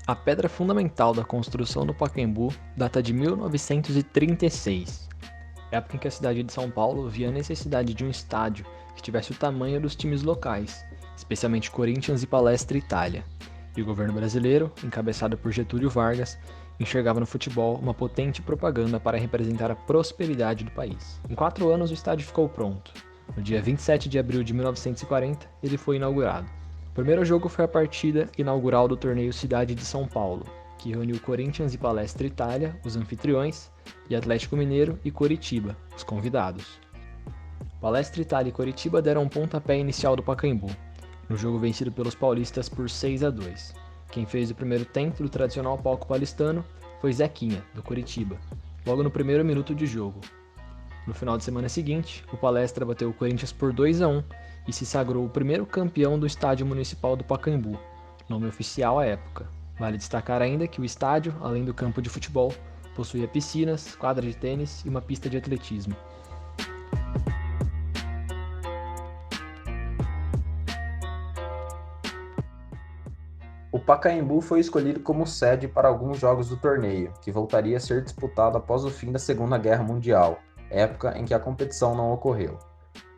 A pedra fundamental da construção do Pacaembu data de 1936, época em que a cidade de São Paulo via a necessidade de um estádio que tivesse o tamanho dos times locais, especialmente Corinthians e Palestra Itália. E o governo brasileiro, encabeçado por Getúlio Vargas, enxergava no futebol uma potente propaganda para representar a prosperidade do país. Em 4 anos o estádio ficou pronto. No dia 27 de abril de 1940, ele foi inaugurado. O primeiro jogo foi a partida inaugural do torneio Cidade de São Paulo, que reuniu Corinthians e Palestra Itália, os anfitriões, e Atlético Mineiro e Coritiba, os convidados. Palestra Itália e Coritiba deram um pontapé inicial do Pacaembu, no jogo vencido pelos paulistas por 6-2. Quem fez o primeiro tempo do tradicional palco paulistano foi Zequinha, do Coritiba, logo no primeiro minuto de jogo. No final de semana seguinte, o Palestra bateu o Corinthians por 2-1 e se sagrou o primeiro campeão do Estádio Municipal do Pacaembu, nome oficial à época. Vale destacar ainda que o estádio, além do campo de futebol, possuía piscinas, quadra de tênis e uma pista de atletismo. O Pacaembu foi escolhido como sede para alguns jogos do torneio, que voltaria a ser disputado após o fim da Segunda Guerra Mundial, época em que a competição não ocorreu.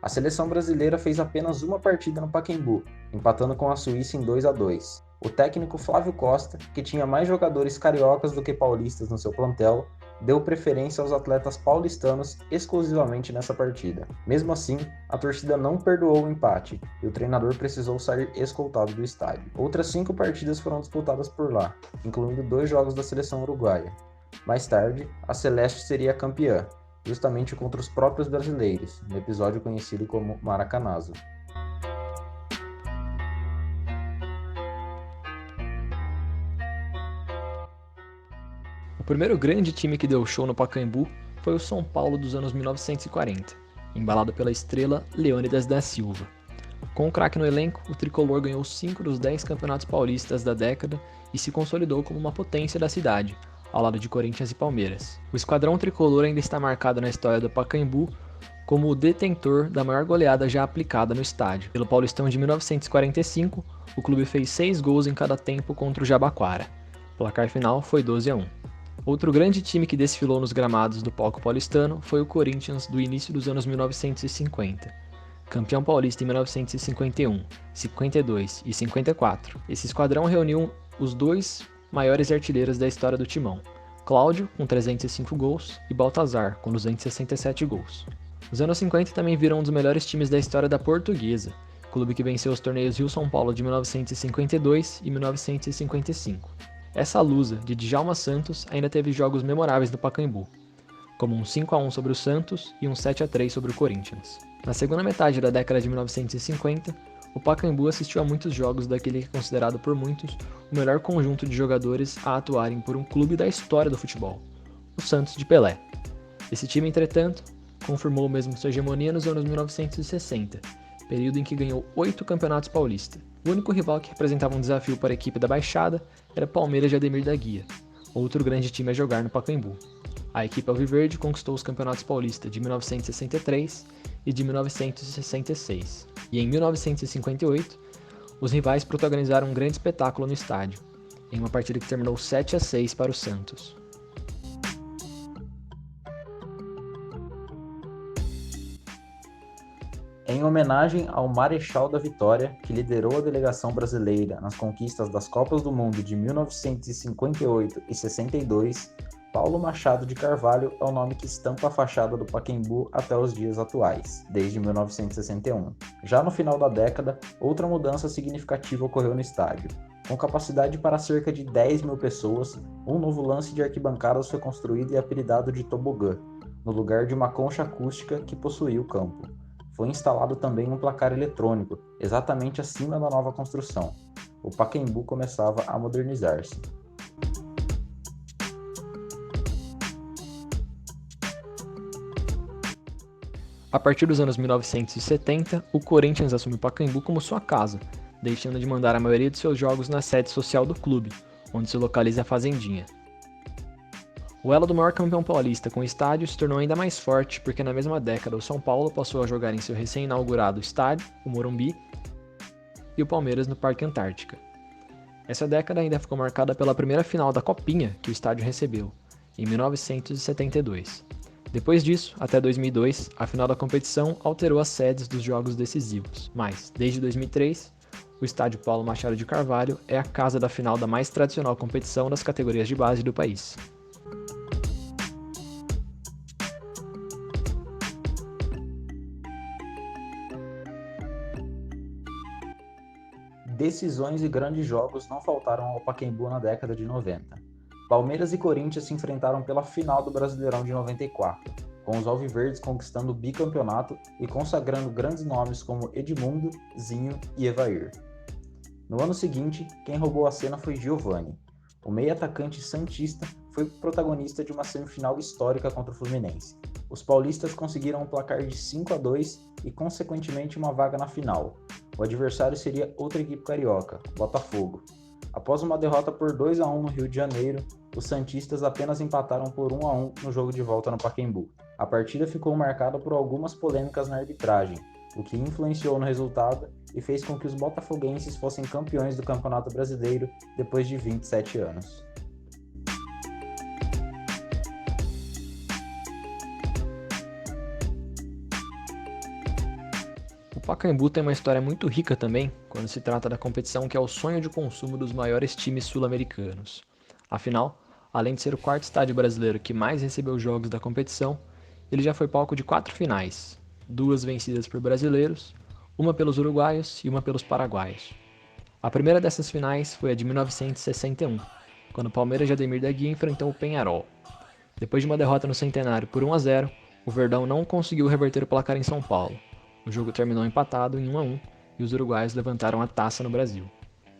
A seleção brasileira fez apenas uma partida no Pacaembu, empatando com a Suíça em 2-2. O técnico Flávio Costa, que tinha mais jogadores cariocas do que paulistas no seu plantel, deu preferência aos atletas paulistanos exclusivamente nessa partida. Mesmo assim, a torcida não perdoou o empate e o treinador precisou sair escoltado do estádio. Outras 5 partidas foram disputadas por lá, incluindo 2 jogos da seleção uruguaia. Mais tarde, a Celeste seria campeã, justamente contra os próprios brasileiros, no episódio conhecido como Maracanazo. O primeiro grande time que deu show no Pacaembu foi o São Paulo dos anos 1940, embalado pela estrela Leônidas da Silva. Com o craque no elenco, o tricolor ganhou 5 dos 10 campeonatos paulistas da década e se consolidou como uma potência da cidade, ao lado de Corinthians e Palmeiras. O esquadrão tricolor ainda está marcado na história do Pacaembu como o detentor da maior goleada já aplicada no estádio. Pelo Paulistão de 1945, o clube fez 6 gols em cada tempo contra o Jabaquara. O placar final foi 2-1. Outro grande time que desfilou nos gramados do palco paulistano foi o Corinthians do início dos anos 1950. Campeão paulista em 1951, 52 e 54, esse esquadrão reuniu os 2 maiores artilheiros da história do timão, Cláudio, com 305 gols, e Baltazar, com 267 gols. Os anos 50 também viram um dos melhores times da história da Portuguesa, clube que venceu os torneios Rio-São Paulo de 1952 e 1955. Essa lusa, de Djalma Santos, ainda teve jogos memoráveis no Pacaembu, como um 5-1 sobre o Santos e um 7-3 sobre o Corinthians. Na segunda metade da década de 1950, o Pacaembu assistiu a muitos jogos daquele que é considerado por muitos o melhor conjunto de jogadores a atuarem por um clube da história do futebol, o Santos de Pelé. Esse time, entretanto, confirmou mesmo sua hegemonia nos anos 1960, período em que ganhou 8 campeonatos paulistas. O único rival que representava um desafio para a equipe da Baixada era Palmeiras de Ademir da Guia, outro grande time a jogar no Pacaembu. A equipe alviverde conquistou os campeonatos paulistas de 1963 e de 1966. E em 1958, os rivais protagonizaram um grande espetáculo no estádio, em uma partida que terminou 7-6 para o Santos. Em homenagem ao Marechal da Vitória, que liderou a delegação brasileira nas conquistas das Copas do Mundo de 1958 e 62, Paulo Machado de Carvalho é o nome que estampa a fachada do Pacaembu até os dias atuais, desde 1961. Já no final da década, outra mudança significativa ocorreu no estádio. Com capacidade para cerca de 10 mil pessoas, um novo lance de arquibancadas foi construído e apelidado de tobogã, no lugar de uma concha acústica que possuía o campo. Foi instalado também um placar eletrônico, exatamente acima da nova construção. O Pacaembu começava a modernizar-se. A partir dos anos 1970, o Corinthians assumiu o Pacaembu como sua casa, deixando de mandar a maioria de seus jogos na sede social do clube, onde se localiza a Fazendinha. O elo do maior campeão paulista com o estádio se tornou ainda mais forte porque na mesma década o São Paulo passou a jogar em seu recém-inaugurado estádio, o Morumbi, e o Palmeiras no Parque Antártica. Essa década ainda ficou marcada pela primeira final da Copinha que o estádio recebeu, em 1972. Depois disso, até 2002, a final da competição alterou as sedes dos jogos decisivos, mas, desde 2003, o estádio Paulo Machado de Carvalho é a casa da final da mais tradicional competição das categorias de base do país. Decisões e grandes jogos não faltaram ao Pacaembu na década de 90. Palmeiras e Corinthians se enfrentaram pela final do Brasileirão de 94, com os alviverdes conquistando o bicampeonato e consagrando grandes nomes como Edmundo, Zinho e Evair. No ano seguinte, quem roubou a cena foi Giovani. O meio-atacante santista foi protagonista de uma semifinal histórica contra o Fluminense. Os paulistas conseguiram um placar de 5-2 e, consequentemente, uma vaga na final. O adversário seria outra equipe carioca, Botafogo. Após uma derrota por 2-1 no Rio de Janeiro, os santistas apenas empataram por 1-1 no jogo de volta no Pacaembu. A partida ficou marcada por algumas polêmicas na arbitragem, o que influenciou no resultado e fez com que os botafoguenses fossem campeões do Campeonato Brasileiro depois de 27 anos. O Pacaembu tem uma história muito rica também quando se trata da competição que é o sonho de consumo dos maiores times sul-americanos. Afinal, além de ser o quarto estádio brasileiro que mais recebeu jogos da competição, ele já foi palco de 4 finais, 2 vencidas por brasileiros, uma pelos uruguaios e uma pelos paraguaios. A primeira dessas finais foi a de 1961, quando o Palmeiras de Ademir da Guia enfrentou o Peñarol. Depois de uma derrota no Centenário por 1-0, o Verdão não conseguiu reverter o placar em São Paulo. O jogo terminou empatado em 1-1 e os uruguaios levantaram a taça no Brasil.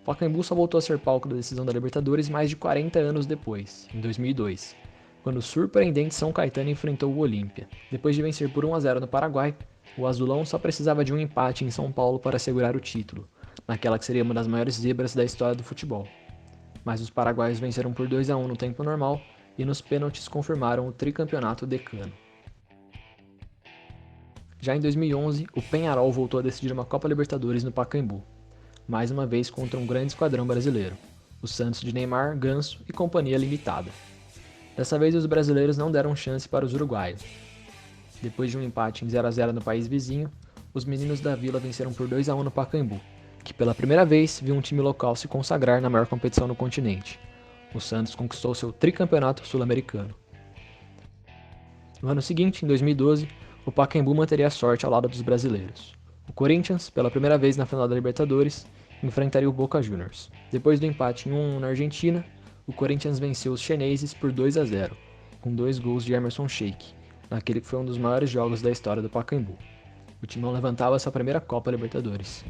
O Pacaembu só voltou a ser palco da decisão da Libertadores mais de 40 anos depois, em 2002, quando o surpreendente São Caetano enfrentou o Olímpia. Depois de vencer por 1-0 no Paraguai, o azulão só precisava de um empate em São Paulo para assegurar o título, naquela que seria uma das maiores zebras da história do futebol. Mas os paraguaios venceram por 2-1 no tempo normal e nos pênaltis confirmaram o tricampeonato decano. Já em 2011, o Peñarol voltou a decidir uma Copa Libertadores no Pacaembu, mais uma vez contra um grande esquadrão brasileiro, o Santos de Neymar, Ganso e companhia limitada. Dessa vez os brasileiros não deram chance para os uruguaios. Depois de um empate em 0-0 no país vizinho, os meninos da Vila venceram por 2-1 no Pacaembu, que pela primeira vez viu um time local se consagrar na maior competição no continente. O Santos conquistou seu tricampeonato sul-americano. No ano seguinte, em 2012, o Pacaembu manteria a sorte ao lado dos brasileiros. O Corinthians, pela primeira vez na final da Libertadores, enfrentaria o Boca Juniors. Depois do empate em 1-1 na Argentina, o Corinthians venceu os chineses por 2-0, com 2 gols de Emerson Sheik, naquele que foi um dos maiores jogos da história do Pacaembu. O Timão levantava sua primeira Copa Libertadores.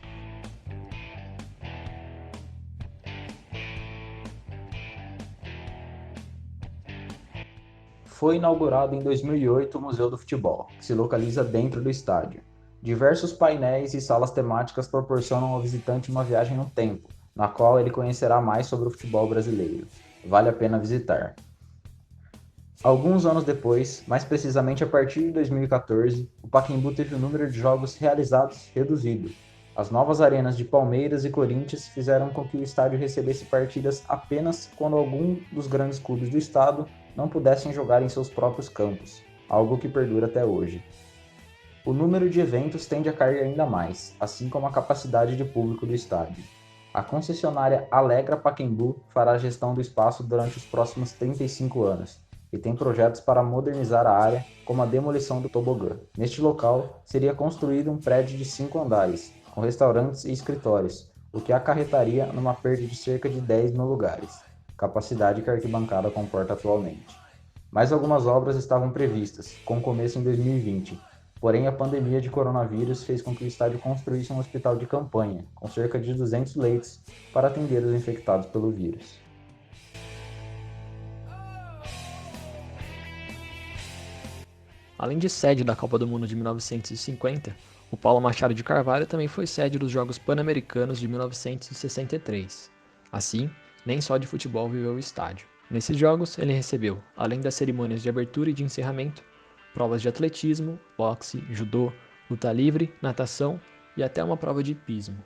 Foi inaugurado em 2008 o Museu do Futebol, que se localiza dentro do estádio. Diversos painéis e salas temáticas proporcionam ao visitante uma viagem no tempo, na qual ele conhecerá mais sobre o futebol brasileiro. Vale a pena visitar. Alguns anos depois, mais precisamente a partir de 2014, o Pacaembu teve o número de jogos realizados reduzido. As novas arenas de Palmeiras e Corinthians fizeram com que o estádio recebesse partidas apenas quando algum dos grandes clubes do estado não pudessem jogar em seus próprios campos, algo que perdura até hoje. O número de eventos tende a cair ainda mais, assim como a capacidade de público do estádio. A concessionária Alegra Pacaembu fará a gestão do espaço durante os próximos 35 anos e tem projetos para modernizar a área, como a demolição do tobogã. Neste local, seria construído um prédio de 5 andares, com restaurantes e escritórios, o que acarretaria numa perda de cerca de 10 mil lugares, capacidade que a arquibancada comporta atualmente. Mais algumas obras estavam previstas, com começo em 2020, porém a pandemia de coronavírus fez com que o estádio construísse um hospital de campanha, com cerca de 200 leitos, para atender os infectados pelo vírus. Além de sede da Copa do Mundo de 1950, o Paulo Machado de Carvalho também foi sede dos Jogos Pan-Americanos de 1963. Assim, nem só de futebol viveu o estádio. Nesses jogos, ele recebeu, além das cerimônias de abertura e de encerramento, provas de atletismo, boxe, judô, luta livre, natação e até uma prova de hipismo.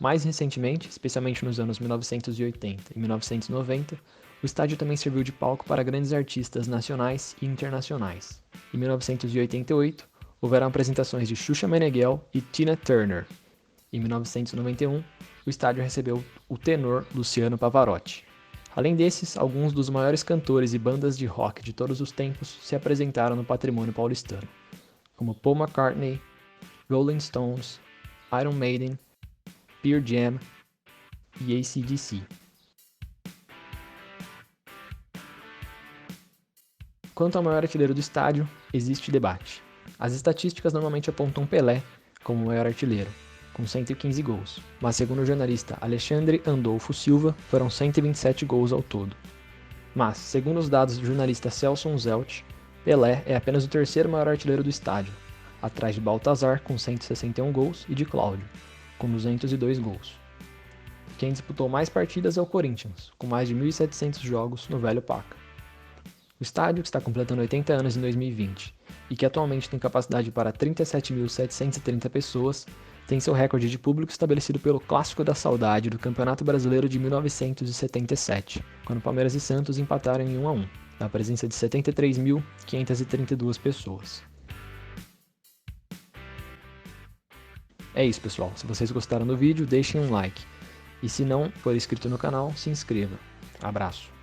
Mais recentemente, especialmente nos anos 1980 e 1990, o estádio também serviu de palco para grandes artistas nacionais e internacionais. Em 1988, houveram apresentações de Xuxa Meneghel e Tina Turner. Em 1991, o estádio recebeu o tenor Luciano Pavarotti. Além desses, alguns dos maiores cantores e bandas de rock de todos os tempos se apresentaram no patrimônio paulistano, como Paul McCartney, Rolling Stones, Iron Maiden, Pearl Jam e AC/DC. Quanto ao maior artilheiro do estádio, existe debate. As estatísticas normalmente apontam Pelé como o maior artilheiro, com 115 gols, mas segundo o jornalista Alexandre Andolfo Silva, foram 127 gols ao todo. Mas, segundo os dados do jornalista Celso Zelt, Pelé é apenas o terceiro maior artilheiro do estádio, atrás de Baltazar com 161 gols e de Cláudio, com 202 gols. Quem disputou mais partidas é o Corinthians, com mais de 1.700 jogos no Velho Paca. O estádio, que está completando 80 anos em 2020 e que atualmente tem capacidade para 37.730 pessoas, tem seu recorde de público estabelecido pelo Clássico da Saudade do Campeonato Brasileiro de 1977, quando Palmeiras e Santos empataram em 1-1, na presença de 73.532 pessoas. É isso, pessoal. Se vocês gostaram do vídeo, deixem um like. E se não for inscrito no canal, se inscreva. Abraço.